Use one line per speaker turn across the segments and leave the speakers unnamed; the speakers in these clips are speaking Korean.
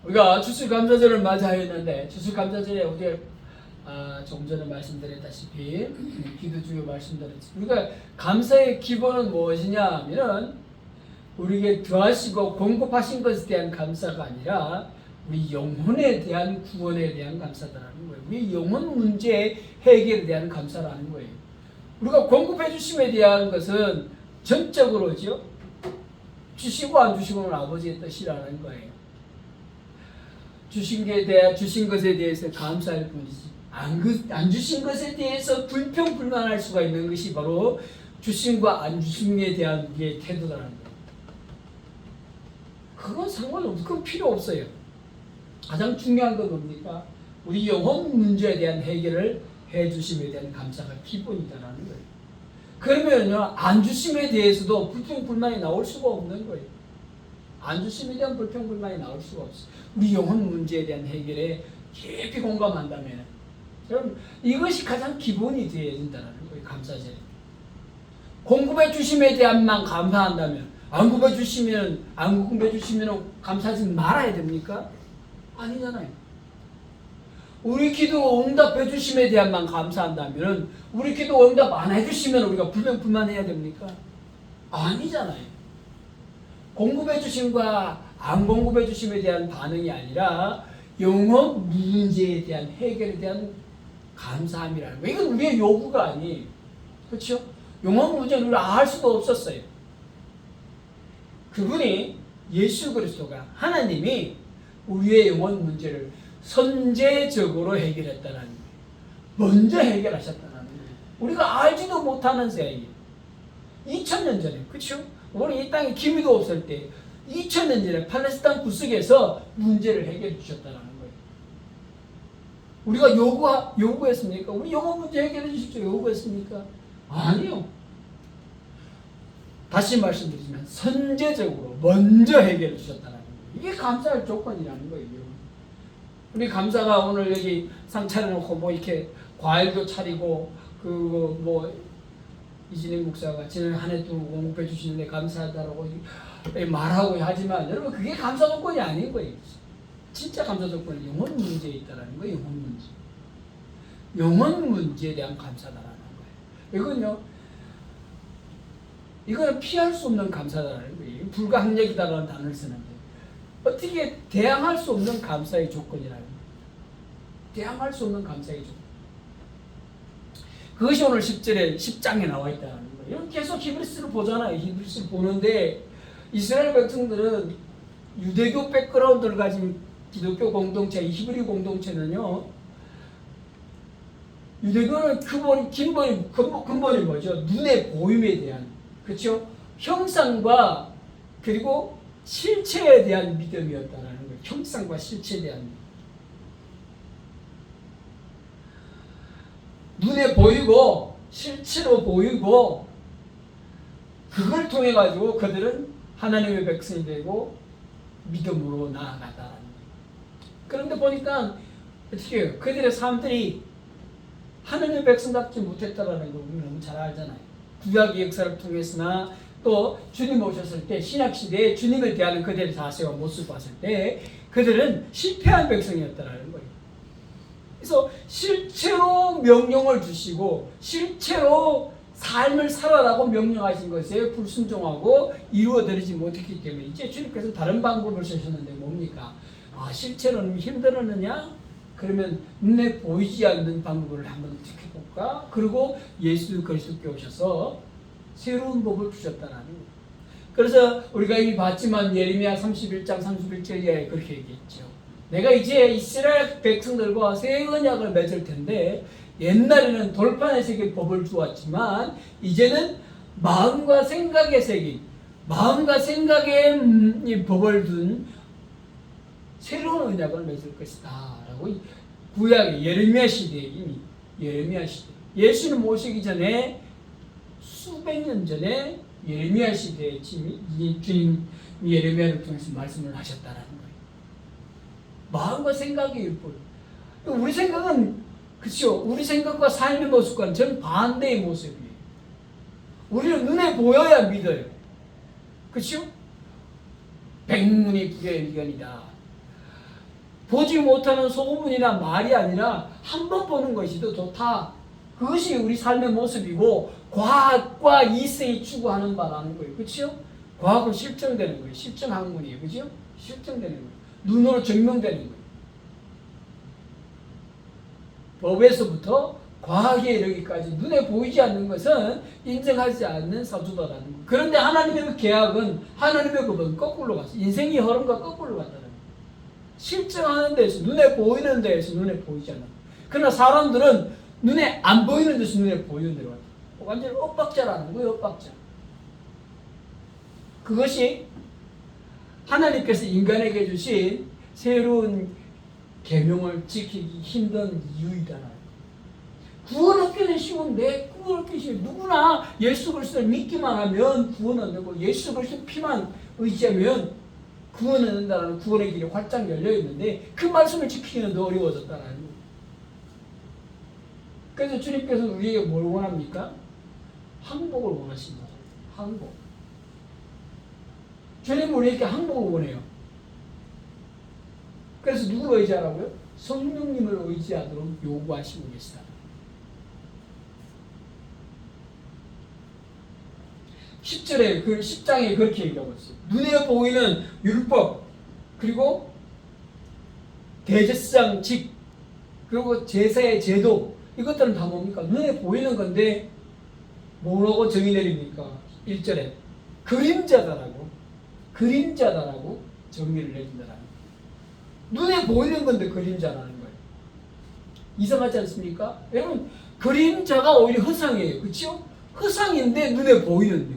우리가 추수감사절을 맞이하였는데 추수감사절에 어제 조금 전에 말씀드렸다시피 기도 중에 말씀드렸지. 우리가 감사의 기본은 무엇이냐 하면은 우리에게 더하시고 공급하신 것에 대한 감사가 아니라 우리 영혼에 대한 구원에 대한 감사다라는 거예요. 우리 영혼 문제 해결에 대한 감사라는 거예요. 우리가 공급해 주심에 대한 것은 전적으로죠. 주시고 안 주시고는 아버지의 뜻이라는 거예요. 주신 것에 대해서 감사할 뿐이지 안 주신 것에 대해서 불평불만할 수가 있는 것이 바로 주심과 안 주심에 대한 우리의 태도라는 거예요. 그건 상관없어요. 그건 필요 없어요. 가장 중요한 건 뭡니까? 우리 영혼 문제에 대한 해결을 해주심에 대한 감사가 기본이다라는 거예요. 그러면요, 안 주심에 대해서도 불평불만이 나올 수가 없는 거예요. 안 주심에 대한 불평불만이 나올 수가 없어요. 우리 영혼 문제에 대한 해결에 깊이 공감한다면, 여러분, 이것이 가장 기본이 되어야 된다는 거예요. 감사절에. 공급해 주심에 대한만 감사한다면, 안 공급해 주시면 감사하지 말아야 됩니까? 아니잖아요. 우리 기도 응답해 주심에 대한만 감사한다면 우리 기도 응답 안 해주시면 우리가 불평불만해야 됩니까? 아니잖아요. 공급해 주심과 안 공급해 주심에 대한 반응이 아니라 영혼 문제에 대한 해결에 대한 감사함이라는 거예요. 이건 우리의 요구가 아니에요. 그렇죠? 영혼 문제는 우리가 알 수도 없었어요. 그분이 예수 그리스도가 하나님이 우리의 영혼 문제를 선제적으로 해결했다는 거예요. 먼저 해결하셨다는 거예요. 우리가 알지도 못하는 새에 2000년 전에, 그렇죠? 우리 이 땅에 기미도 없을 때 2000년 전에 팔레스타인 구석에서 문제를 해결해 주셨다는 거예요. 우리가 요구했습니까? 우리 영혼 문제 해결해 주십시오. 요구했습니까? 아니요. 다시 말씀드리지만 선제적으로 먼저 해결해 주셨다는 거예요. 이게 감사할 조건이라는 거예요. 우리 감사가 오늘 여기 상 차려놓고 뭐 이렇게 과일도 차리고 그 뭐 이진희 목사가 지난 한 해 동안 공급해 주시는데 감사하다라고 말하고 하지만 여러분 그게 감사 조건이 아닌 거예요. 진짜 감사 조건은 영혼 문제에 있다라는 거예요. 영혼 문제. 영혼 문제에 대한 감사다라는 거예요. 이거는 피할 수 없는 감사다라는 거예요. 불가항력이다라는 단어를 쓰는데 어떻게 대항할 수 없는 감사의 조건이라는 거예요. 대항할 수 없는 감사의 조건. 그것이 오늘 10장에 나와 있다는 거예요. 계속 히브리스를 보잖아요. 히브리스를 보는데 이스라엘 백성들은 유대교 백그라운드를 가진 기독교 공동체, 히브리 공동체는요. 유대교는 근본이 뭐죠? 눈의 보임에 대한, 그렇죠? 형상과 그리고 실체에 대한 믿음이었다는 거예요. 형상과 실체에 대한 믿음. 눈에 보이고 실체로 보이고 그걸 통해 가지고 그들은 하나님의 백성이 되고 믿음으로 나아갔다는 거예요. 그런데 보니까 어떻게 해요? 그들의 삶들이 하나님의 백성답지 못했다라는 거 우리 너무 잘 알잖아요. 구약의 역사를 통해서나 또 주님 오셨을 때 신약시대에 주님을 대하는 그들의 자세와 모습을 봤을 때 그들은 실패한 백성이었다라는 거예요. 그래서 실체로 명령을 주시고 실체로 삶을 살아라고 명령하신 것에 불순종하고 이루어드리지 못했기 때문에 이제 주님께서 다른 방법을 쓰셨는데 뭡니까? 실체로는 힘들었느냐? 그러면 눈에 보이지 않는 방법을 한번 지켜볼까? 그리고 예수 그리스도께 오셔서 새로운 법을 주셨다는 거예요. 그래서 우리가 이미 봤지만 예레미야 31장 31절에 그렇게 얘기했죠. 내가 이제 이스라엘 백성들과 새 언약을 맺을 텐데 옛날에는 돌판에 새긴 법을 주었지만 이제는 마음과 생각에 새긴 마음과 생각에 법을 둔 새로운 언약을 맺을 것이다 라고 구약의 예레미야 시대에 이미 예레미야 시대 예수님 오시기 전에 수백 년 전에 예레미야 시대에 주님 예레미야를 통해서 말씀을 하셨다라는 거예요. 마음과 생각이 일뿐. 우리 생각은 그렇죠. 우리 생각과 삶의 모습과는 전 반대의 모습이에요. 우리는 눈에 보여야 믿어요. 그렇죠? 백문이 불여일견이다. 보지 못하는 소문이나 말이 아니라 한 번 보는 것이 더 좋다. 그것이 우리 삶의 모습이고 과학과 이성이 추구하는 바라는 거예요. 그렇죠? 과학은 실증되는 거예요. 실증 학문이에요. 그렇죠? 실증되는 거예요. 눈으로 증명되는 거예요. 법에서부터 과학에 이르기까지 눈에 보이지 않는 것은 인정하지 않는 사주다라는 거예요. 그런데 하나님의 그 계약은 하나님의 법은 거꾸로 갔어요. 인생의 흐름과 거꾸로 갔다는 거예요. 실증하는 데에서 눈에 보이는 데에서 눈에 보이지 않아. 그러나 사람들은 눈에 안 보이는 데서 눈에 보이는 데로 왔다. 완전히 엇박자라는 거예요. 엇박자. 그것이 하나님께서 인간에게 주신 새로운 계명을 지키기 힘든 이유이다. 구원 얻기는 쉬운데 구원 얻기 쉬워. 누구나 예수 그리스도를 믿기만 하면 구원 얻고 예수 그리스도 피만 의지하면 구원 얻는다는 구원의 길이 활짝 열려 있는데 그 말씀을 지키기는 더 어려워졌다는 거예요. 그래서 주님께서 우리에게 뭘 원합니까? 항복을 원하십니다. 항복. 주님은 우리에게 항복을 원해요. 그래서 누구를 의지하라고요? 성령님을 의지하도록 요구하시고 계시다. 10절에 그 10장에 그렇게 얘기하고 있어요. 눈에 보이는 율법 그리고 대제사장직 그리고 제사의 제도 이것들은 다 뭡니까? 눈에 보이는 건데 뭐라고 정의 내립니까? 1절에 그림자다라고 정의를 내린다라는 거예요. 눈에 보이는 건데 그림자라는 거예요. 이상하지 않습니까? 여러분 그림자가 오히려 허상이에요. 그렇죠? 허상인데 눈에 보이는데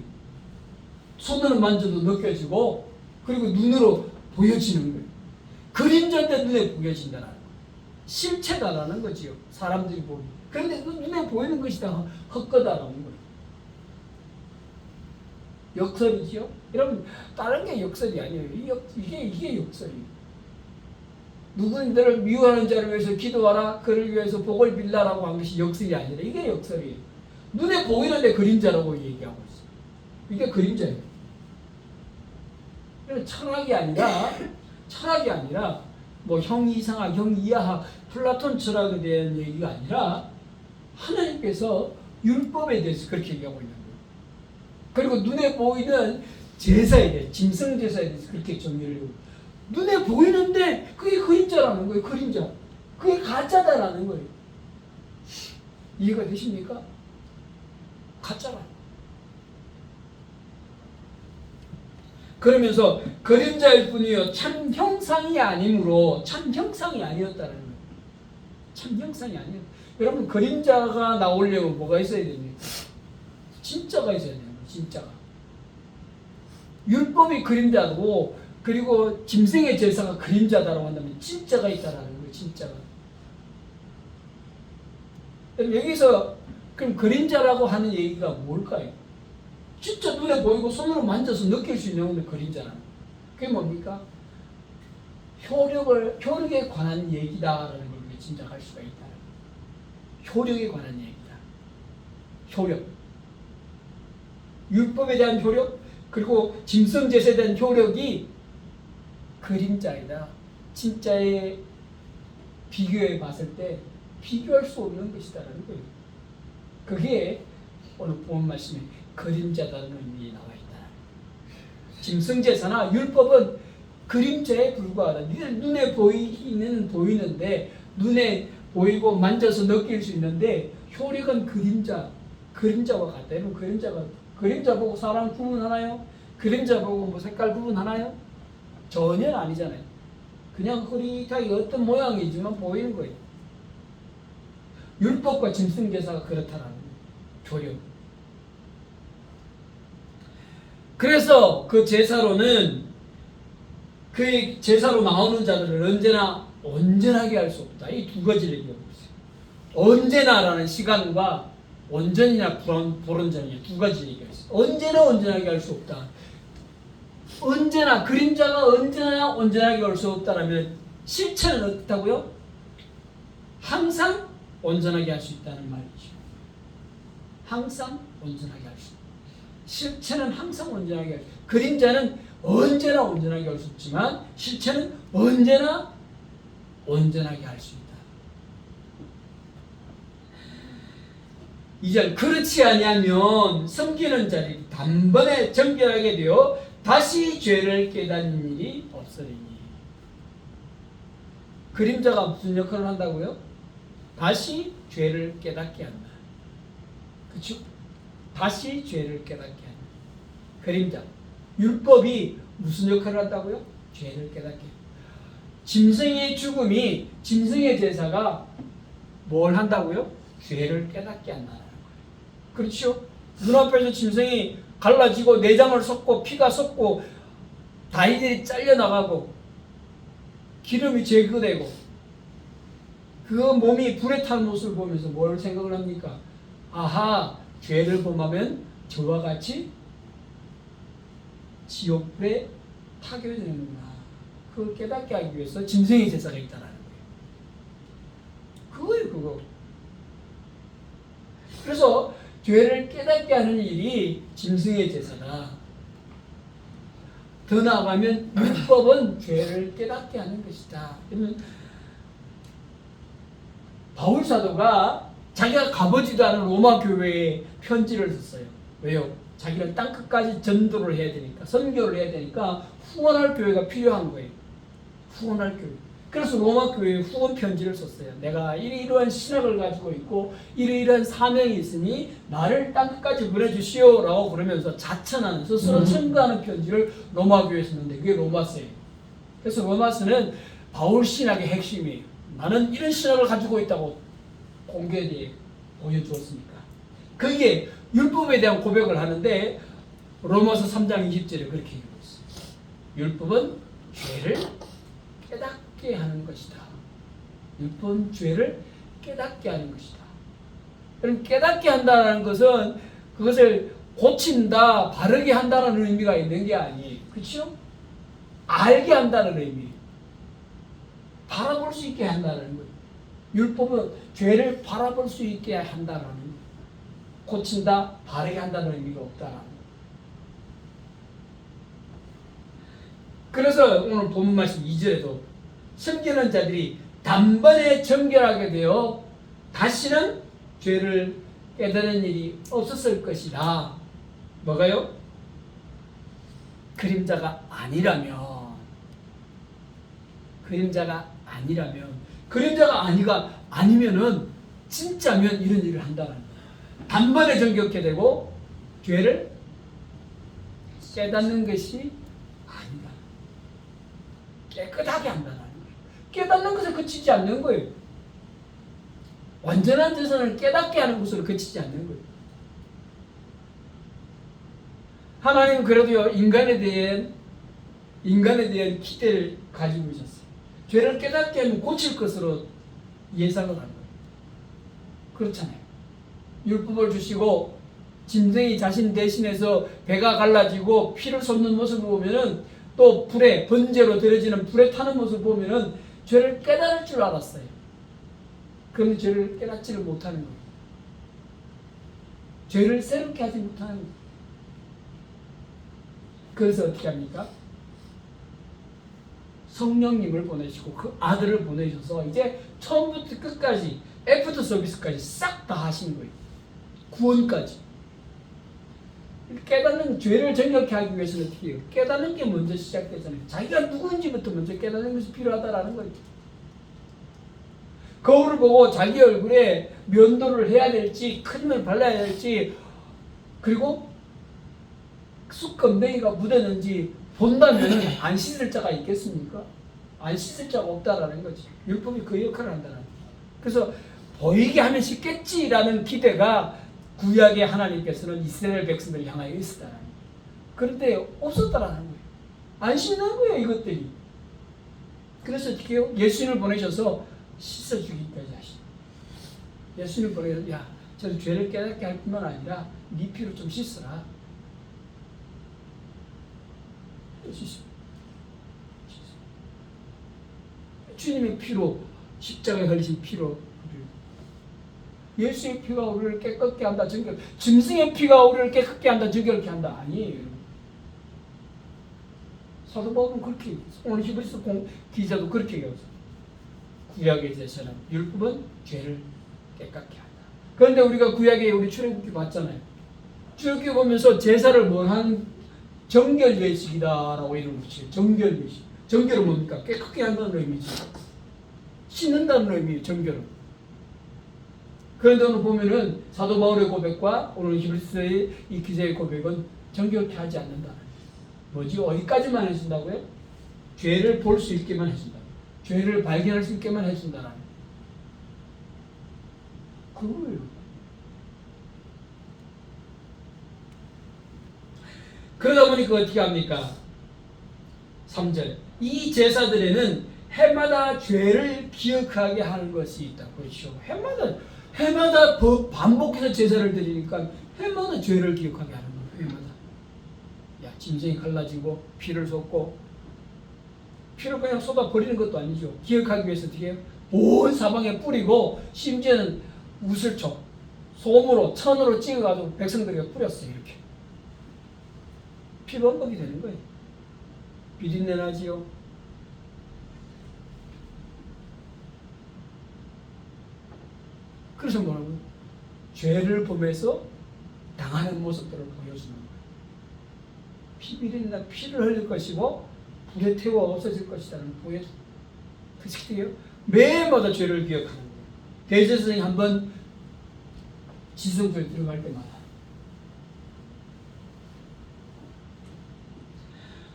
손으로 만져도 느껴지고 그리고 눈으로 보여지는 거예요. 그림자인데 눈에 보여진다는 거예요. 실체다라는 거지요. 사람들이 보는. 그런데 그 눈에 보이는 것이 다 헛거다라는 거예요. 역설이지요. 여러분 다른 게 역설이 아니에요. 이게 역설이에요. 누구들을 미워하는 자를 위해서 기도하라. 그를 위해서 복을 빌라라고 한 것이 역설이 아니라 이게 역설이에요. 눈에 보이는데 그림자라고 얘기하고 있어요. 이게 그림자예요. 철학이 아니라 뭐 형 이상학, 형 이하학, 플라톤 철학에 대한 얘기가 아니라 하나님께서 율법에 대해서 그렇게 얘기하고 있는 거예요. 그리고 눈에 보이는 제사에 대해 짐승 제사에 대해서 그렇게 정리를 해요. 눈에 보이는데 그게 그림자라는 거예요. 그림자. 그게 가짜다라는 거예요. 이해가 되십니까? 가짜라. 그러면서 그림자일 뿐이요 참 형상이 아니므로 참 형상이 아니었다는 거예요. 참 형상이 아니었다. 여러분 그림자가 나오려면 뭐가 있어야 됩니까? 진짜가 있어야 돼요. 진짜가. 율법이 그림자고 그리고 짐승의 제사가 그림자다라고 한다면 진짜가 있다라는 거예요. 진짜가. 여기서 그럼 그림자라고 하는 얘기가 뭘까요? 진짜 눈에 보이고 손으로 만져서 느낄 수 있는 건 그림자라는 거예요. 그게 뭡니까? 효력에 관한 얘기다라는 걸 우리가 짐작할 수가 있다. 효력에 관한 얘기다. 효력. 율법에 대한 효력 그리고 짐승 제사에 대한 효력이 그림자이다. 진짜에 비교해 봤을 때 비교할 수 없는 것이다라는 거예요. 그게 오늘 본 말씀에 그림자다는 의미에 나와 있다. 짐승 제사나 율법은 그림자에 불과하다. 눈에 보이는데 눈에 보이고 만져서 느낄 수 있는데 효력은 그림자와 같다. 여러분 그림자 보고 사람 구분하나요? 그림자 보고 뭐 색깔 구분하나요? 전혀 아니잖아요. 그냥 흐릿하게 어떤 모양이지만 보이는 거예요. 율법과 짐승 제사가 그렇다라는 교령. 그래서 그 제사로는 그 제사로 나오는 자들을 언제나 온전하게 할 수 없다. 이 두 가지를 얘기하고 있어요. 언제나라는 시간과 온전이나 불온전이냐 두 가지 얘기가 있어요. 언제나 온전하게 할 수 없다. 언제나 그림자가 언제나 온전하게 할 수 없다라면 실체는 어떻다고요? 항상 온전하게 할 수 있다는 말이죠. 항상 온전하게 할 수 있다. 실체는 항상 온전하게 할 수 있다. 그림자는 언제나 온전하게 할 수 없지만 실체는 언제나 온전하게 할 수 있다. 2절 그렇지 아니하면 섬기는 자들이 단번에 정결하게 되어 다시 죄를 깨닫는 일이 없으리니. 그림자가 무슨 역할을 한다고요? 다시 죄를 깨닫게 한다. 그렇죠? 다시 죄를 깨닫게 한다. 그림자. 율법이 무슨 역할을 한다고요? 죄를 깨닫게 한다. 짐승의 죽음이, 짐승의 제사가 뭘 한다고요? 죄를 깨닫게 한다는 거예요. 그렇죠? 눈앞에서 짐승이 갈라지고 내장을 섞고 피가 섞고 다리들이 잘려나가고 기름이 제거되고 그 몸이 불에 타는 모습을 보면서 뭘 생각을 합니까? 아하, 죄를 범하면 저와 같이 지옥불에 타게 되는구나. 그걸 깨닫게 하기 위해서 짐승의 제사가 있다는 거예요. 그거예요, 그거. 그래서 죄를 깨닫게 하는 일이 짐승의 제사다. 더 나아가면 율법은 죄를 깨닫게 하는 것이다. 그러면 바울 사도가 자기가 가보지도 않은 로마 교회에 편지를 썼어요. 왜요? 자기는 땅끝까지 전도를 해야 되니까, 선교를 해야 되니까 후원할 교회가 필요한 거예요. 후원할 교회. 그래서 로마 교회에 후원 편지를 썼어요. 내가 이러이러한 신학을 가지고 있고 이러이러한 사명이 있으니 나를 땅끝까지 보내주시오 라고 그러면서 자천하는, 스스로 청구하는 편지를 로마 교회에 썼는데 그게 로마서예요. 그래서 로마서는 바울 신학의 핵심이에요. 나는 이런 신학을 가지고 있다고 공개되게 보여주었으니까. 그게 율법에 대한 고백을 하는데 로마서 3장 20절에 그렇게 얘기하고 있어요. 율법은 죄를 깨닫게 하는 것이다. 율법은 죄를 깨닫게 하는 것이다. 그럼 깨닫게 한다는 것은 그것을 고친다, 바르게 한다는 의미가 있는 게 아니에요. 그렇죠? 알게 한다는 의미예요. 바라볼 수 있게 한다는 거예요. 율법은 죄를 바라볼 수 있게 한다는 거예요. 고친다, 바르게 한다는 의미가 없다는 거예요. 그래서 오늘 본문 말씀 2절에도 섬기는 자들이 단번에 정결하게 되어 다시는 죄를 깨닫는 일이 없었을 것이라. 뭐가요? 그림자가 아니라면, 그림자가 아니면은 진짜면 이런 일을 한다는 거예요. 단번에 정결케 되고 죄를 깨닫는 것이 아니다. 깨끗하게 한다는 거예요. 깨닫는 것에 그치지 않는 거예요. 완전한 제사는 깨닫게 하는 것으로 그치지 않는 거예요. 하나님은 그래도요, 인간에 대한 기대를 가지고 있었어요. 죄를 깨닫게 하면 고칠 것으로 예상을 한 거예요. 그렇잖아요. 율법을 주시고 짐승이 자신 대신해서 배가 갈라지고 피를 쏟는 모습을 보면은, 또 불에, 번제로 드려지는 불에 타는 모습을 보면은 죄를 깨달을 줄 알았어요. 그런데 죄를 깨닫지를 못하는 거예요. 죄를 새롭게 하지 못하는 거예요. 그래서 어떻게 합니까? 성령님을 보내시고 그 아들을 보내셔서 이제 처음부터 끝까지 애프터 서비스까지 싹 다 하신 거예요. 구원까지. 깨닫는, 죄를 정결케 하기 위해서는 어떻게 해요? 깨닫는 게 먼저 시작되잖아요. 자기가 누구인지부터 먼저 깨닫는 것이 필요하다라는 거죠. 거울을 보고 자기 얼굴에 면도를 해야 될지, 크림을 발라야 될지, 그리고 쑥검댕이가 묻었는지 본다면 안 씻을 자가 있겠습니까? 안 씻을 자가 없다라는 거지. 율법이 그 역할을 한다는 거예요. 그래서 보이게 하면 쉽겠지라는 기대가 구약의 하나님께서는 이스라엘 백성들을 향하여 있었다는 거예요. 그런데 없었다라는 거예요. 안 씻는 거예요, 이것들이. 그래서 어떻게 해요? 예수님을 보내셔서 씻어주기까지 하시죠. 예수님을 보내셔서, 야, 저 죄를 깨닫게 할 뿐만 아니라 네 피로 좀 씻어라. 주님의 피로, 십자가에 흘리신 피로, 예수의 피가 우리를 깨끗게 한다, 정결. 짐승의 피가 우리를 깨끗게 한다, 정결케 한다. 아니에요. 사도 바울은 그렇게, 오늘 히브리서 기자도 그렇게 얘기했어요. 구약의 제사는 율법은 죄를 깨끗게 한다. 그런데 우리가 구약에 우리 출애굽기 봤잖아요. 출애굽기 보면서 제사를 뭐한 정결 예식이다라고 이름을 붙여요. 정결 예식. 정결은 뭡니까? 깨끗게 한다는 의미죠. 씻는다는 의미예요. 정결은. 그런데 오늘 보면은 사도 바울의 고백과 오늘 히브리서의 이 기자의 고백은 정결케 하지 않는다. 뭐지? 어디까지만 해준다고요? 죄를 볼 수 있게만 해준다. 죄를 발견할 수 있게만 해준다라는 그거예요. 그러다 보니까 어떻게 합니까? 3절. 이 제사들에는 해마다 죄를 기억하게 하는 것이 있다. 그렇죠. 해마다 반복해서 제사를 드리니까 해마다 죄를 기억하게 하는 거예요. 해마다. 야, 짐승이 갈라지고 피를 쏟고 피를 그냥 쏟아 버리는 것도 아니죠. 기억하기 위해서 어떻게 해요? 온 사방에 뿌리고 심지어는 우슬초, 솜으로 천으로 찍어가지고 백성들에게 뿌렸어요. 이렇게. 피범벅이 되는 거예요. 비린내 나지요. 그래서 뭐라고요? 죄를 보면서 당하는 모습들을 보여주는 거예요. 비린내 피를 흘릴 것이고 불에 태워 없어질 것이라는 보여주는 거예요. 그래서 매일마다 죄를 기억하는 거예요. 대제사장이 한번 지성소에 들어갈 때마다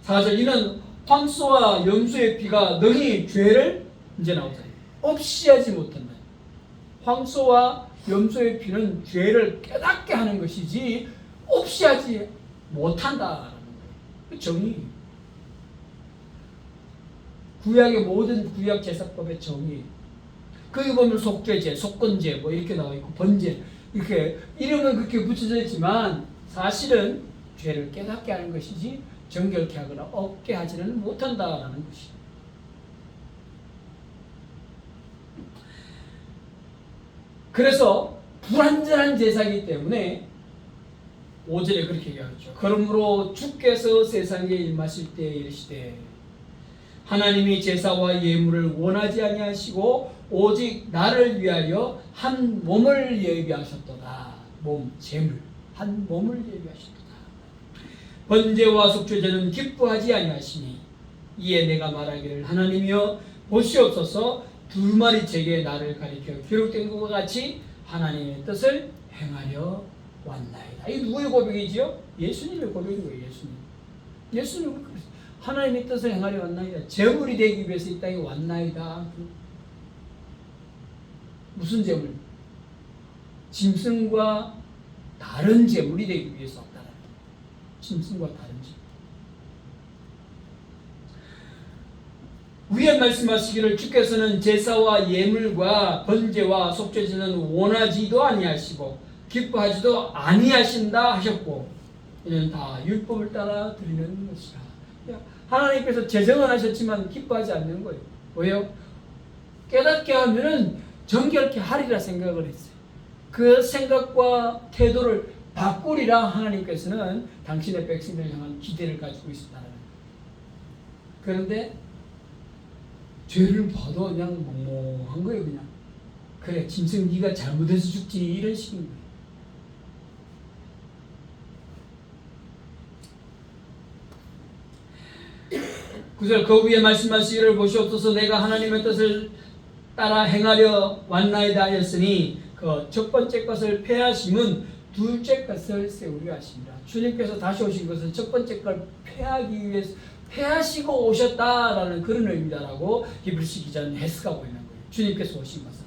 4절 이는 황소와 염소의 피가 너희 죄를 이제 나오잖아요. 없이 하지 못한다. 황소와 염소의 피는 죄를 깨닫게 하는 것이지 없이 하지 못한다라는 거예요. 정의. 구약의 모든 구약 제사법의 정의. 거기 보면 속죄제, 속건제 뭐 이렇게 나와 있고 번제 이렇게 이름은 그렇게 붙여져 있지만 사실은 죄를 깨닫게 하는 것이지 정결케 하거나 없게 하지는 못한다라는 것이. 그래서 불완전한 제사이기 때문에 5절에 그렇게 얘기하죠. 그러므로 주께서 세상에 임하실 때 이르시되 하나님이 제사와 예물을 원하지 아니하시고 오직 나를 위하여 한 몸을 예비하셨도다. 몸, 제물, 한 몸을 예비하셨도다. 번제와 속죄제는 기뻐하지 아니하시니 이에 내가 말하기를 하나님이여 보시옵소서 두루마리 책에 나를 가리켜 기록된 것과 같이 하나님의 뜻을 행하려 왔나이다. 이 누구의 고백이지요? 예수님의 고백인 거예요. 예수님은 그랬어요. 하나님의 뜻을 행하려 왔나이다. 제물이 되기 위해서 이 땅에 왔나이다. 무슨 제물? 짐승과 다른 제물이 되기 위해서 왔다. 짐승과 다른 제물. 위에 말씀하시기를 주께서는 제사와 예물과 번제와 속죄제는 원하지도 아니하시고 기뻐하지도 아니하신다 하셨고 이는 다 율법을 따라 드리는 것이라. 하나님께서 제정은 하셨지만 기뻐하지 않는 거예요. 왜요? 깨닫게 하면은 정결케 하리라 생각을 했어요. 그 생각과 태도를 바꾸리라 하나님께서는 당신의 백성들을 향한 기대를 가지고 있었다는 거예요. 그런데 죄를 봐도 그냥 멍멍한 거예요. 그냥 그래 짐승 네가 잘못해서 죽지 이런 식인 거예요. 구절 그 위에 말씀하시기를 보시옵소서 내가 하나님의 뜻을 따라 행하려 왔나이다 하였으니 그 첫 번째 것을 폐하심은 둘째 것을 세우려 하십니다. 주님께서 다시 오신 것은 첫 번째 걸 폐하기 위해서 폐하시고 오셨다라는 그런 의미다라고 히브리서 기자는 해석하고 있는 거예요. 주님께서 오신 것은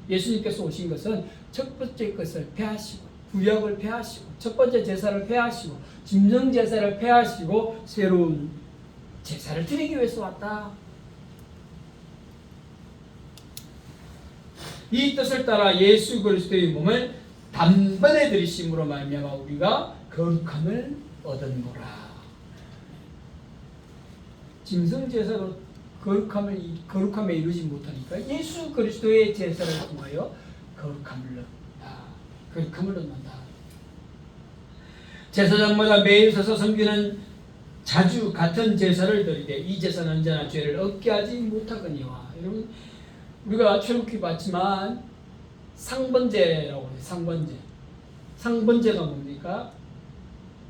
예수님께서 오신 것은 첫 번째 것을 폐하시고 구약을 폐하시고 첫 번째 제사를 폐하시고 짐승 제사를 폐하시고 새로운 제사를 드리기 위해서 왔다. 이 뜻을 따라 예수 그리스도의 몸을 단번에 들이심으로 말미암아 우리가 거룩함을 얻은노라. 짐승 제사로 거룩함에 이르지 못하니까 예수 그리스도의 제사를 통하여 거룩함을 얻는다. 거룩함을 얻는다. 제사장마다 매일 서서 섬기는 자주 같은 제사를 드리되 이 제사는 언제나 죄를 얻게 하지 못하거니와. 여러분 우리가 출애굽기 봤지만 상번제라고 해요. 상번제. 상번제가 뭡니까?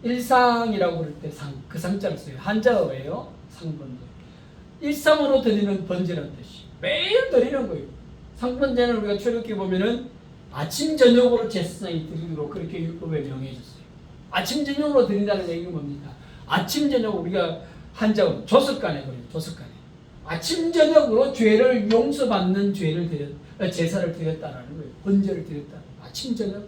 일상이라고 그럴 때 그 상자를 써요. 한자어예요. 상번제. 일상으로 드리는 번제라는 뜻이 매일 드리는 거예요. 상번제는 우리가 출애굽기 보면은 아침 저녁으로 제사장이 드리도록 그렇게 율법에 명해졌어요. 아침 저녁으로 드린다는 얘기는 뭡니까? 아침 저녁 우리가 한자어 조석간에 그래요. 조석간에 아침 저녁으로 죄를 용서받는 제사를 드렸다라는 거예요. 번제를 드렸다는 거예요. 아침 저녁.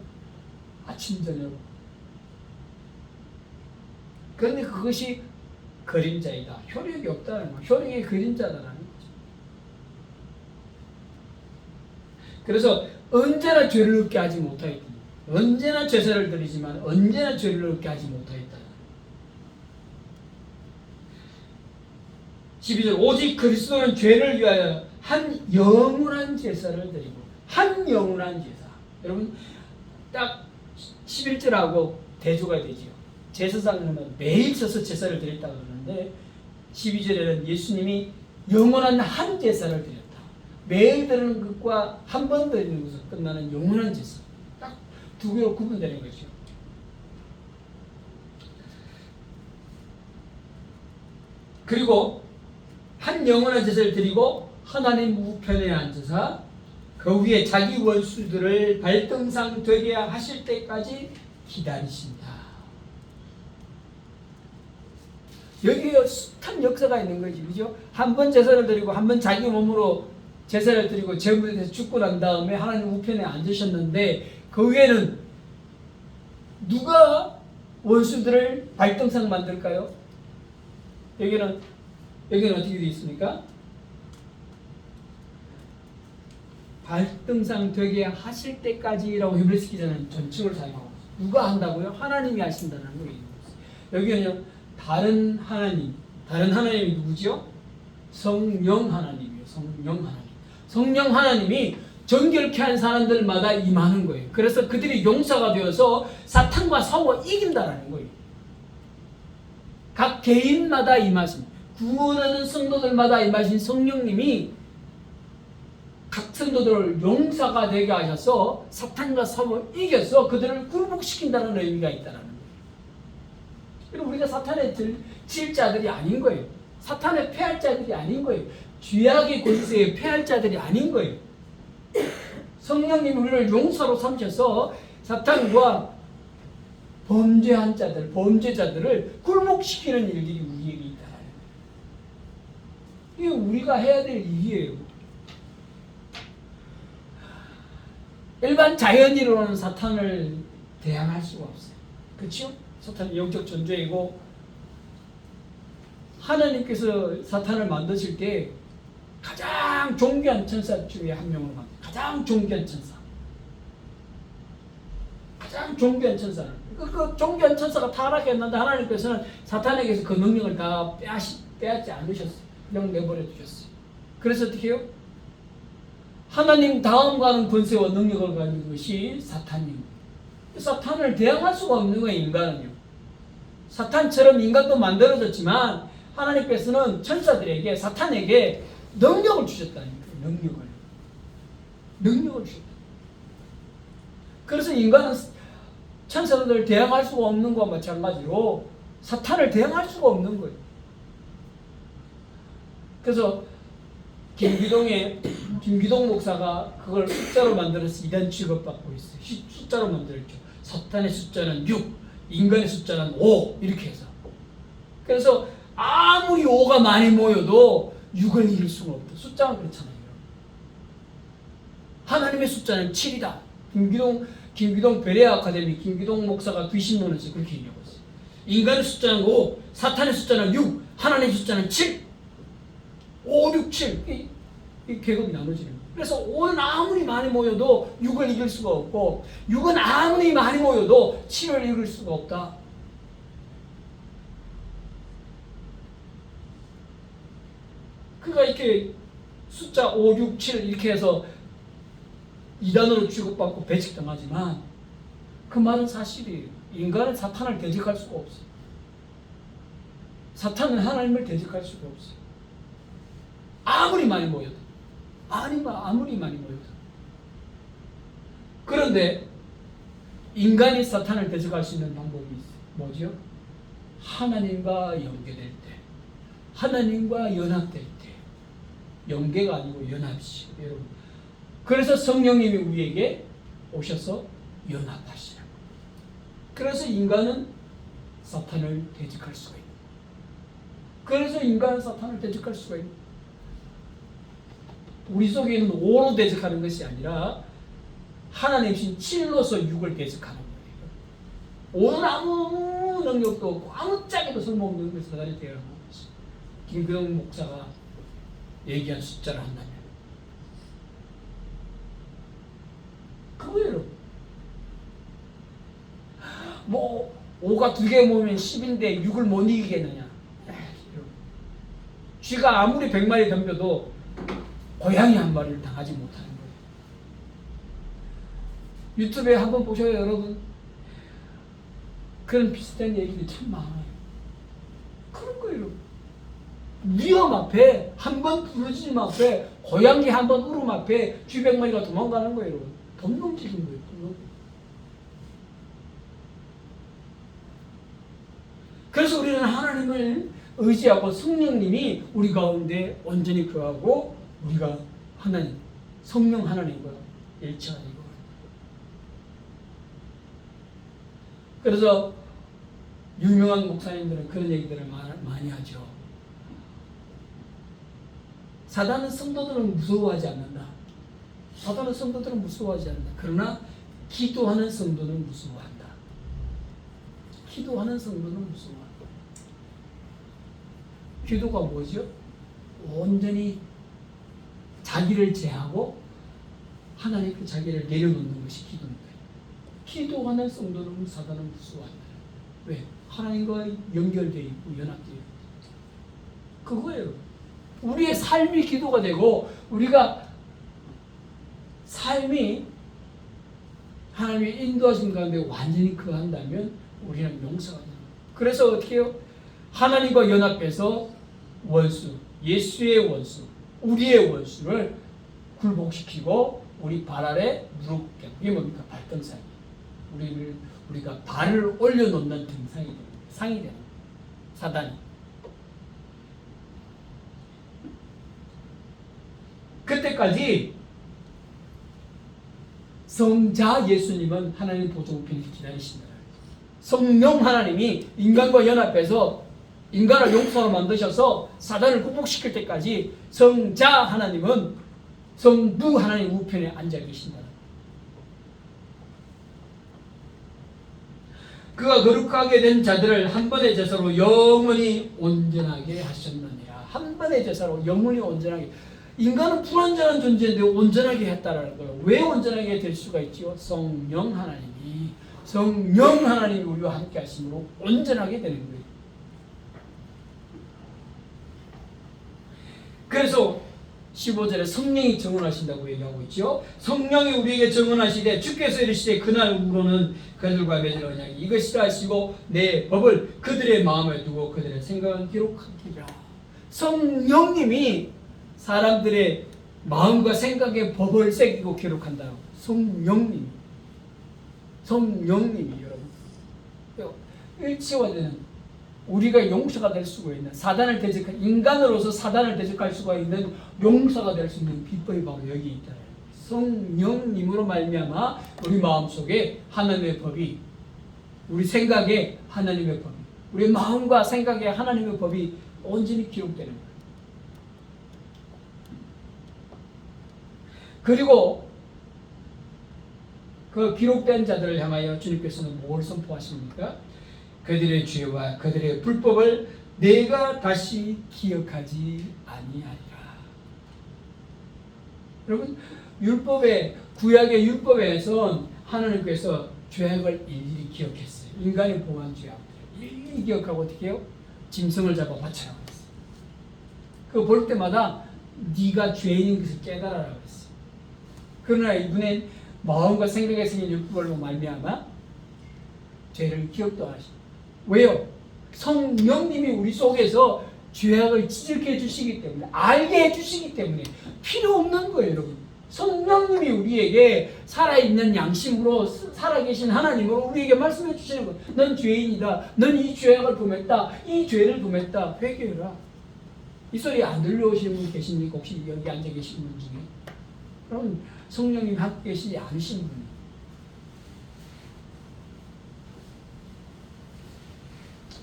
그런데 그것이 그림자이다. 효력이 없다는 거예요. 효력의 그림자다라는 거죠. 그래서 언제나 죄를 얻게 하지 못하였다. 언제나 제사를 드리지만 언제나 죄를 얻게 하지 못하였다. 12절 오직 그리스도는 죄를 위하여 한 영원한 제사를 드리고 한 영원한 제사. 여러분 딱 11절하고 대조가 되지요. 제사장은 매일 서서 제사를 드렸다고 그러는데 12절에는 예수님이 영원한 한 제사를 드렸다. 매일 드리는 것과 한 번 드리는 것으로 끝나는 영원한 제사. 딱 두 개로 구분되는 것이죠. 그리고 한 영원한 제사를 드리고 하나님 우편에 앉으사 그 위에 자기 원수들을 발등상 되게 하실 때까지 기다리신다. 여기에 숱한 역사가 있는 거지, 그죠? 한 번 제사를 드리고 한 번 자기 몸으로 제사를 드리고 제물에서 죽고 난 다음에 하나님 우편에 앉으셨는데 그 위에는 누가 원수들을 발등상 만들까요? 여기는 어떻게 되어 있습니까? 발등상 되게 하실 때까지라고 히브리서 기자는 전칭을 사용하고 있어요. 누가 한다고요? 하나님이 하신다는 거예요. 여기는요, 다른 하나님이 누구죠? 성령 하나님이에요. 성령 하나님이 정결케 한 사람들마다 임하는 거예요. 그래서 그들이 용사가 되어서 사탄과 싸워 이긴다라는 거예요. 각 개인마다 임하신, 구원하는 성도들마다 임하신 성령님이 각 성도들을 용사가 되게 하셔서 사탄과 싸워 이겨서 그들을 굴복시킨다는 의미가 있다는 거예요. 그리고 우리가 사탄의 칠 자들이 아닌 거예요. 사탄의 패할 자들이 아닌 거예요. 죄악의 권세에 패할 자들이 아닌 거예요. 성령님이 우리를 용사로 삼셔서 사탄과 범죄자들을 굴복시키는 일들이 우리에게 있다. 이게 우리가 해야 될 일이에요. 일반 자연인으로는 사탄을 대항할 수가 없어요. 그렇죠? 사탄은 영적 존재이고 하나님께서 사탄을 만드실 때 가장 존귀한 천사 중에 한 명으로 만들어요. 가장 존귀한 천사. 가장 존귀한 천사는 그 존귀한 천사가 타락했는데 하나님께서는 사탄에게서 그 능력을 다 빼앗지 않으셨어요. 그냥 내버려 두셨어요. 그래서 어떻게 해요? 하나님 다음가는 권세와 능력을 가진 것이 사탄입니다. 사탄을 대항할 수가 없는 거예요, 인간은요. 사탄처럼 인간도 만들어졌지만 하나님께서는 천사들에게, 사탄에게 능력을 주셨다니까요. 능력을 주셨다. 그래서 인간은 천사들을 대항할 수가 없는 것과 마찬가지로 사탄을 대항할 수가 없는 거예요. 그래서 김기동 목사가 그걸 숫자로 만들어서 이단 취급받고 있어요. 숫자로 만들었죠. 사탄의 숫자는 6, 인간의 숫자는 5 이렇게 해서. 그래서 아무리 5가 많이 모여도 6을 이길 수가 없다. 숫자는 그렇잖아요. 하나님의 숫자는 7이다. 김기동 베레아 아카데미 김기동 목사가 귀신론에서 그렇게 얘기하고 있어요. 인간의 숫자는 5, 사탄의 숫자는 6, 하나님의 숫자는 7. 5, 6, 7. 이 계급이 나눠지는 거예요. 그래서 5는 아무리 많이 모여도 6을 이길 수가 없고 6은 아무리 많이 모여도 7을 이길 수가 없다. 그러니까 이렇게 숫자 5, 6, 7 이렇게 해서 2단으로 취급받고 배척당하지만 그 말은 사실이에요. 인간은 사탄을 대적할 수가 없어요. 사탄은 하나님을 대적할 수가 없어요. 아무리 많이 모여도. 아무리 많이 모여서. 그런데 인간이 사탄을 대적할 수 있는 방법이 있어요. 뭐죠? 하나님과 연계될 때, 하나님과 연합될 때, 연계가 아니고 연합이죠, 여러분. 그래서 성령님이 우리에게 오셔서 연합하시라고. 그래서 인간은 사탄을 대적할 수가 있는. 그래서 인간은 사탄을 대적할 수가 있는. 우리 속에 있는 오로 대적하는 것이 아니라 하나님이신 칠로서 육을 대적하는 거예요. 오는 아무 능력도 없고 아무짝에도 쓸모없는 그 사단이 되어가는 것이. 김근영 목사가 얘기한 숫자를 한다면 그거예요. 뭐 5가 2개 모으면 10인데 6을 못 이기겠느냐. 쥐가 아무리 100마리 덤벼도 고양이 한 마리를 당하지 못하는 거예요. 유튜브에 한번 보셔요, 여러분. 그런 비슷한 얘기들이 참 많아요. 그런 거예요. 위험 앞에, 한 번 부러지심 앞에, 고양이 한 번 울음 앞에 쥐 100마리가 도망가는 거예요, 여러분. 덤넘치는 거예요, 덤넘. 그래서 우리는 하나님을 의지하고 성령님이 우리 가운데 온전히 거하고 우리가 하나님, 성령 하나님과 일치하는 거. 그래서 유명한 목사님들은 그런 얘기들을 많이 하죠. 사단은 성도들은 무서워하지 않는다. 사단은 성도들은 무서워하지 않는다. 그러나 기도하는 성도는 무서워한다. 기도하는 성도는 무서워한다. 기도가 뭐죠? 온전히 자기를 제하고 하나님께 자기를 내려놓는 것이 기도입니다. 기도하는 성도는 사단은 무서워한다. 왜? 하나님과 연결되어 있고 연합되어 있고. 그거예요. 우리의 삶이 기도가 되고 우리가 삶이 하나님의 인도하신 가운데 완전히 거한다면 우리는 용서가 됩니다. 그래서 어떻게 해요? 하나님과 연합해서 원수, 예수의 원수, 우리의 원수를 굴복시키고 우리 발 아래 무릎 꿇게. 이게 뭡니까? 발등상이. 우리가 발을 올려놓는 등상이 됩니다. 상이 되는 사단이. 그때까지 성자 예수님은 하나님 보좌 우편에 기다리신다. 성령 하나님이 인간과 연합해서 인간을 용서로 만드셔서 사단을 굴복시킬 때까지 성자 하나님은 성부 하나님 우편에 앉아 계신다. 그가 거룩하게 된 자들을 한 번의 제사로 영원히 온전하게 하셨느니라. 한 번의 제사로 영원히 온전하게. 인간은 불완전한 존재인데 온전하게 했다라는 거예요. 왜 온전하게 될 수가 있지요? 성령 하나님이 우리와 함께 하심으로 온전하게 되는 거예요. 그래서 15절에 성령이 증언하신다고 얘기하고 있죠. 성령이 우리에게 증언하시되 주께서 이르시되 그날으로는 그들과 맺을 언약이 이것이라 하시고 내 법을 그들의 마음에 두고 그들의 생각은 기록하리라. 성령님이 사람들의 마음과 생각의 법을 새기고 기록한다. 성령님이 여러분 일치화되는 우리가 용서가 될 수가 있는 사단을 대적할 인간으로서 사단을 대적할 수가 있는 용서가 될 수 있는 비법이 바로 여기 있다. 성령님으로 말미암아 우리 마음속에 하나님의 법이 우리 생각에 하나님의 법이 우리 마음과 생각에 하나님의 법이 온전히 기록되는 거예요. 그리고 그 기록된 자들을 향하여 주님께서는 뭘 선포하십니까? 그들의 죄와 그들의 불법을 내가 다시 기억하지 아니하리라. 여러분, 구약의 율법에선 하나님께서 죄악을 일일이 기억했어요. 인간이 범한 죄악들을 일일이 기억하고 어떻게 해요? 짐승을 잡아 바쳐라고 했어요. 그거 볼 때마다 네가 죄인인 것을 깨달아라고 했어요. 그러나 이분의 마음과 생각에 생긴 율법으로 말미암아 죄를 기억도 안 하십니다. 왜요? 성령님이 우리 속에서 죄악을 지적해 해주시기 때문에, 알게 해주시기 때문에 필요 없는 거예요, 여러분. 성령님이 우리에게 살아있는 양심으로 살아계신 하나님으로 우리에게 말씀해 주시는 거예요. 넌 죄인이다. 넌 이 죄악을 범했다. 이 죄를 범했다. 회개해라. 이 소리 안 들려오시는 분 계십니까? 혹시 여기 앉아 계신 분 중에? 그럼 성령님 함께 계시지 않으신 분이에요.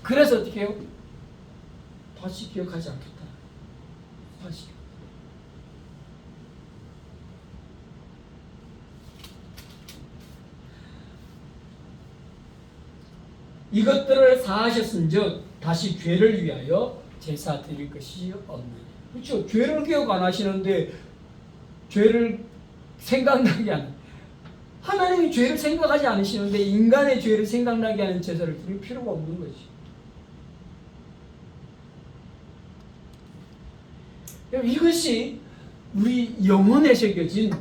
그래서 어떻게 해요? 다시 기억하지 않겠다. 다시. 이것들을 사하셨은즉 다시 죄를 위하여 제사 드릴 것이 없느냐. 그렇죠. 죄를 기억 안 하시는데 죄를 생각나게 하는, 하나님이 죄를 생각하지 않으시는데 인간의 죄를 생각나게 하는 제사를 드릴 필요가 없는 거지. 이것이 우리 영혼에 새겨진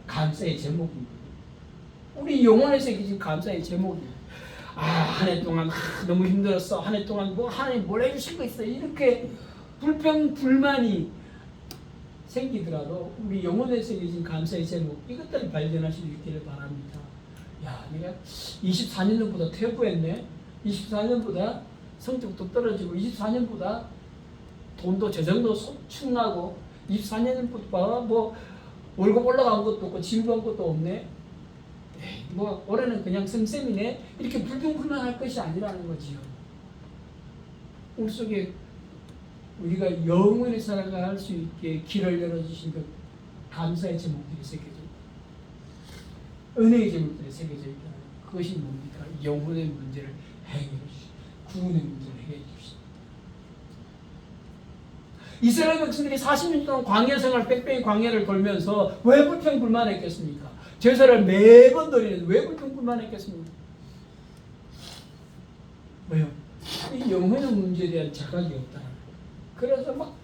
감사의 제목입니다. 우리 영혼에 새겨진 감사의 제목이에요. 한 해 동안 너무 힘들었어. 한 해 동안 하나님 뭘 해주신 거 있어. 이렇게 불평 불만이 생기더라도 우리 영혼에 새겨진 감사의 제목, 이것들을 발견할 수 있기를 바랍니다. 야, 내가 24년 전보다 퇴보했네. 24년보다 성적도 떨어지고 24년보다 돈도 저 정도 소충나고 24년부터 뭐 월급 올라간 것도 없고 진부한 것도 없네. 뭐 올해는 그냥 쌤쌤이네. 이렇게 불평불만할 것이 아니라는 거지요. 우리 속에 우리가 영원히 살아갈 수 있게 길을 열어주신 그 감사의 제목들이 새겨져 있다. 은혜의 제목들이 새겨져 있다. 그것이 뭡니까? 영혼의 문제를 해결해 주시고 구원의 문제를 해결해 주시다. 이스라엘 백성들이 40년 동안 광야 생활, 빽빽이 광야를 걸면서 왜 불평불만했겠습니까? 제사를 매번 드리는데 왜 불평불만했겠습니까? 왜요? 이 영혼의 문제에 대한 자각이 없다. 그래서 막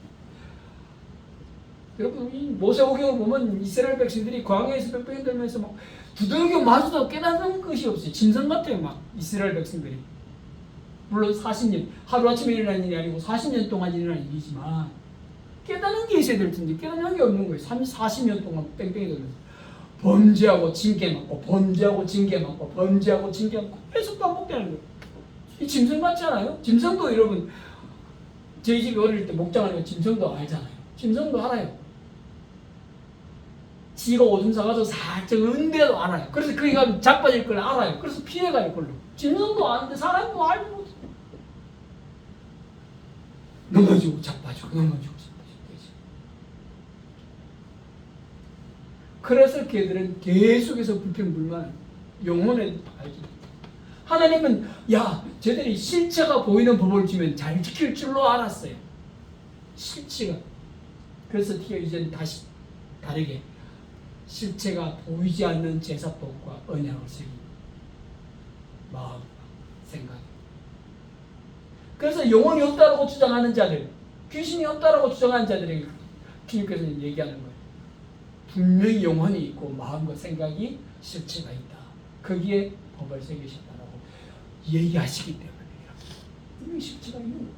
여러분 이 모세오경을 보면 이스라엘 백성들이 광야에서 빽빽이 걸면서 막 두들겨 맞아도 깨닫는 것이 없어요. 짐승 같아요. 막 이스라엘 백성들이. 물론 40년, 하루아침에 일어난 일이 아니고 40년 동안 일어난 일이지만 깨닫는 게 있어야 될 텐데 깨닫는 게 없는 거예요. 40년 동안 뺑뺑이 돌면서 범죄하고 징계 맞고 범죄하고 징계 맞고 범죄하고 징계 맞고 계속 반복되는 거예요. 이 짐승 같지 않아요? 짐승도 여러분 저희 집에 어릴 때 목장하니까 짐승도 알잖아요. 짐승도 알아요. 지가 오줌 싸가지고 살짝 은데도 알아요. 그래서 거기 가면 자빠질 걸 알아요. 그래서 피해가요. 그걸로. 짐승도 아는데 사람도 알지 못해. 넘어지고 자빠지고 넘어지고 자빠지고. 그래서 걔들은 계속해서 불평불만 영혼에 알지. 하나님은 쟤들이 실체가 보이는 법을 주면 잘 지킬 줄로 알았어요. 실체가. 그래서 이제는 다시 다르게 실체가 보이지 않는 제사법과 언약을 세웁니다. 마음, 생각. 그래서 영혼이 없다라고 주장하는 자들, 귀신이 없다라고 주장하는 자들에게 주님께서는 얘기하는 거예요. 분명히 영혼이 있고 마음과 생각이 실체가 있다. 거기에 법을 새기셨다라고 얘기하시기 때문에 분명히 실체가 있는 거예요.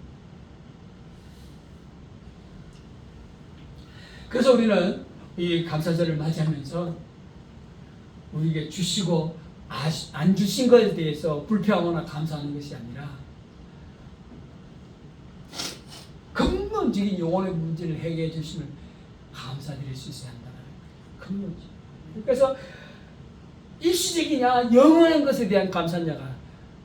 그래서 우리는 이 감사절을 맞이하면서 우리에게 주시고 안 주신 것에 대해서 불평하거나 감사하는 것이 아니라 근본적인 영혼의 문제를 해결해 주시면 감사드릴 수 있어야 한다는 근본적. 그래서 일시적이냐 영원한 것에 대한 감사냐가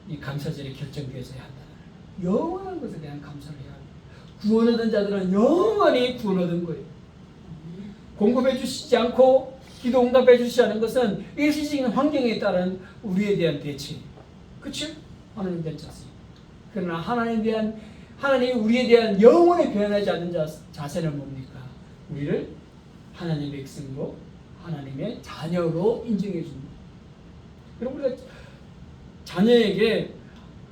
이 감사절에 결정되어야 한다는 영원한 것에 대한 감사를 해야 합니다. 구원 얻은 자들은 영원히 구원 얻은 거예요. 공급해 주시지 않고 기도 응답해 주시지 않은 것은 일시적인 환경에 따른 우리에 대한 대치. 그렇죠? 하나님 괜찮습니다. 그러나 하나님이 우리에 대한 영원히 변하지 않는 자세는 뭡니까? 우리를 하나님의 백성으로 하나님의 자녀로 인정해 줍니다. 그럼 우리가 자녀에게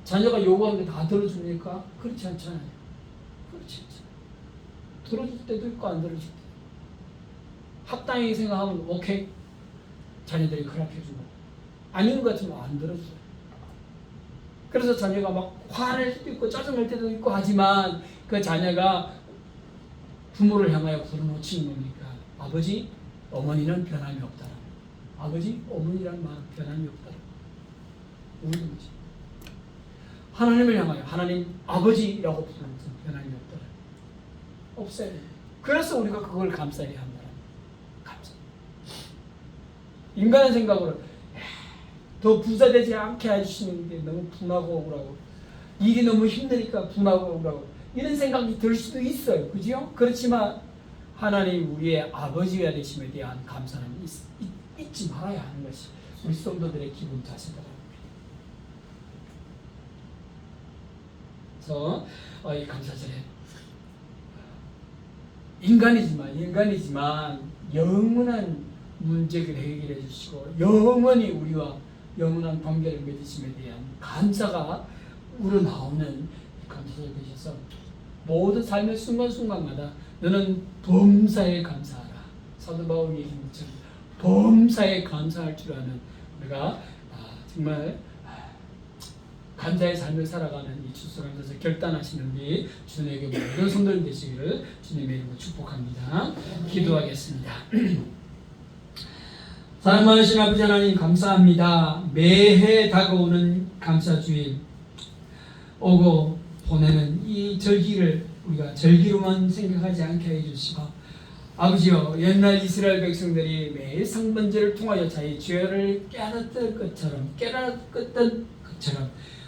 자녀가 요구하는 게 다 들어줍니까? 그렇지 않잖아요. 그렇지 않잖아요. 들어줄 때도 있고 안 들어줄 때도. 합당하게 생각하면 오케이. 자녀들이 허락해주고 아닌 것 같으면 안 들어줘요. 그래서 자녀가 막 화낼 때도 있고 짜증날 때도 있고 하지만 그 자녀가 부모를 향하여 불어놓치는 겁니까? 아버지, 어머니는 변함이 없다. 아버지, 어머니란 말은 변함이 없다. 우는 거지. 하나님을 향하여 하나님 아버지라고 부르는 변함이 없다. 없어요. 그래서 우리가 그걸 감사해야 한다. 감사. 인간의 생각으로 더 부자되지 않게 해주시는 게 너무 분하고 억울하고 일이 너무 힘드니까 분하고 억울하고 이런 생각이 들 수도 있어요. 그죠? 그렇지만 하나님 우리의 아버지가 되심에 대한 감사는 잊지 말아야 하는 것이 우리 성도들의 기본 자세다. 그래서 이 감사절에 인간이지만 영원한 문제를 해결해 주시고 영원히 우리와 영원한 관계를 맺으심에 대한 감사가 우러나오는 감사절 되셔서 모든 삶의 순간순간마다 너는 범사에 감사하라. 사도 바울이 얘기한 것처럼 범사에 감사할 줄 아는 우리가 정말 감사의 삶을 살아가는 이 추수감사절 결단하시는 우리 주님에게 모든 성도님 되시기를 주님의 이름으로 축복합니다. 기도하겠습니다. 사랑하신 아버지 하나님 감사합니다. 매해 다가오는 감사주일 오고 보내는 이 절기를 우리가 절기로만 생각하지 않게 해주시고 아버지여 옛날 이스라엘 백성들이 매일 상번제를 통하여 자기 죄를 깨닫던 것처럼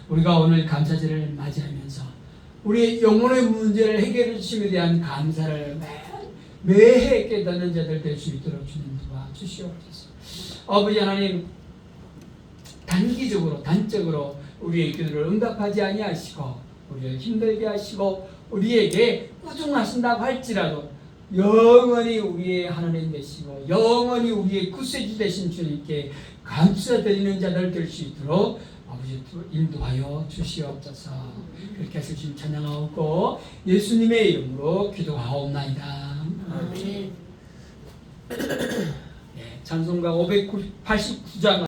우리가 오늘 감사절을 맞이하면서 우리의 영혼의 문제를 해결해 주심에 대한 감사를 매해 깨닫는 자들 될 수 있도록 주님 도와주시옵소서. 아버지 하나님 단적으로 우리의 기도를 응답하지 아니하시고 우리를 힘들게 하시고 우리에게 꾸중하신다고 할지라도 영원히 우리의 하나님 되시고 영원히 우리의 구세주 되신 주님께 감사드리는 자들 될 수 있도록 아버지 인도하여 주시옵소서. 그렇게 해서 주님 찬양하옵고 예수님의 이름으로 기도하옵나이다. 아멘. 찬송가 589장